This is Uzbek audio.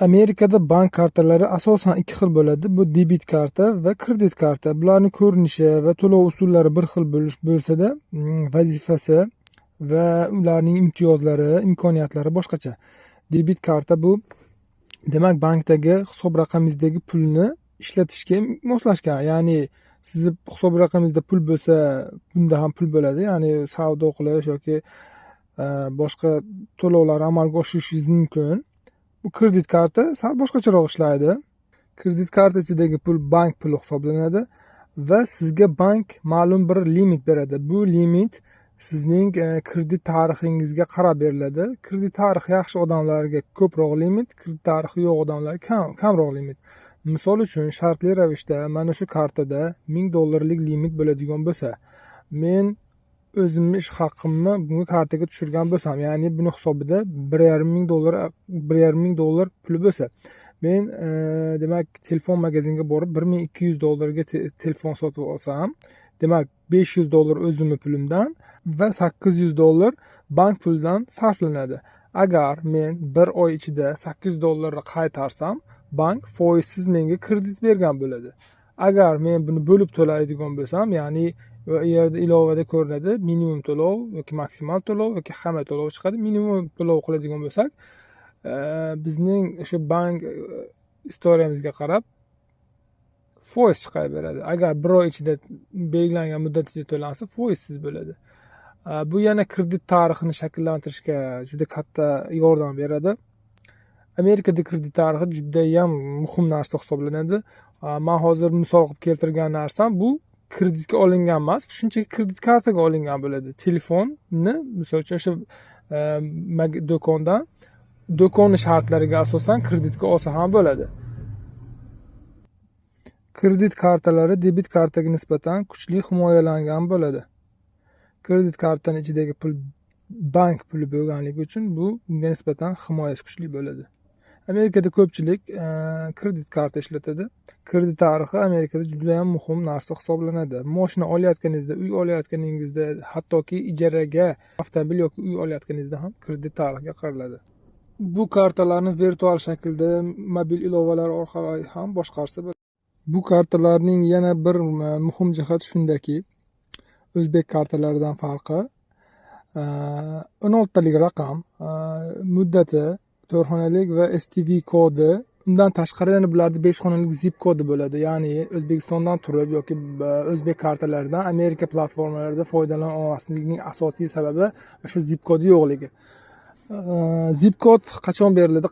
Amerikada bank kartalari asosan ikki xil bo'ladi. Bu debit karta va kredit karta. Bularning ko'rinishi va to'lov usullari bir xil bo'lsa-da, vazifasi va ularning imtiyozlari, imkoniyatlari boshqacha. Debit karta bu demak bankdagi hisob raqamingizdagi pulni ishlatishga moslashgan. Ya'ni sizni hisob raqamingizda pul bo'lsa, bunda ham pul bo'ladi. Ya'ni savdo qilish yoki boshqa to'lovlar amalga oshirishingiz mumkin. Bu kredit karta sal boshqacharoq ishlaydi. Kredit karta ichidagi pul bank puli hisoblanadi va sizga bank ma'lum bir limit beradi. Bu limit sizning kredit tarixingizga qarab beriladi. Kredit tarixi yaxshi odamlarga ko'proq limit, kredit tarixi yo'q odamlarga kamroq limit. Misol uchun shartli ravishda mana shu kartada $1000 limit bo'ladigan bo'lsa, men o'zimni ish haqimni bunga kartaga tushirgan bo'lsam, ya'ni buni hisobida $1,500 puli bo'lsa, men demak telefon magazinga borib $1200 ga telefon sotib olsam, demak $500 o'zimni pulimdan va $800 bank pulidan sarflanadi. Agar men bir oy ichida $800 qaytarsam, bank foizsiz menga kredit bergan bo'ladi. Agar men buni bo'lib to'laydigan bo'lsam, ya'ni u yerda ilovada ko'rinadi minimum to'lov yoki maksimal to'lov yoki hamma to'lov chiqadi. Minimum to'lov qiladigan bo'lsak, bizning o'sha bank istoriyamizga qarab foiz chiqaveradi. Agar bir oy ichida belgilangan muddat ichida to'lansa, foizsiz bo'ladi. Bu yana kredit tarixini shakllantirishga juda katta yordam beradi. Amerikada kredit tarixi juda ham muhim narsa hisoblanadi. Men hozir misol qilib keltirgan narsam bu kreditga olingan emas, shunchaki kredit kartaga olingan bo'ladi. Telefonni misol uchun o'sha do'konni shartlariga asosan kreditga olsa ham bo'ladi. Kredit kartalari debit kartaga nisbatan kuchli himoyalangan bo'ladi. Kredit kartaning ichidagi pul bank puli bo'lganligi uchun bunga nisbatan himoyasi kuchli bo'ladi. Amerikada ko'pchilik kredit karta ishlatadi. Kredit tarixi Amerikada juda ham muhim narsa hisoblanadi. Mashina olayotganingizda, uy olayotganingizda, hattoki ijaraga avtomobil yoki uy olayotganingizda ham kredit tarixiga qaraladi. Bu kartalarni virtual shaklda mobil ilovalar orqali ham boshqarsa bo'ladi. Bu kartalarning yana bir muhim jihati shundaki, o'zbek kartalaridan farqi 16 talik raqam, muddati 4 xonalik va STV kodi, undan tashqari yana bularda 5 xonalik zip kodi bo'ladi. Ya'ni O'zbekistondan turib yoki o'zbek kartalaridan Amerika platformalarida foydalana olmasligining asosiy sababi o'sha zip kodi yo'qligi. Zip kod qachon beriladi,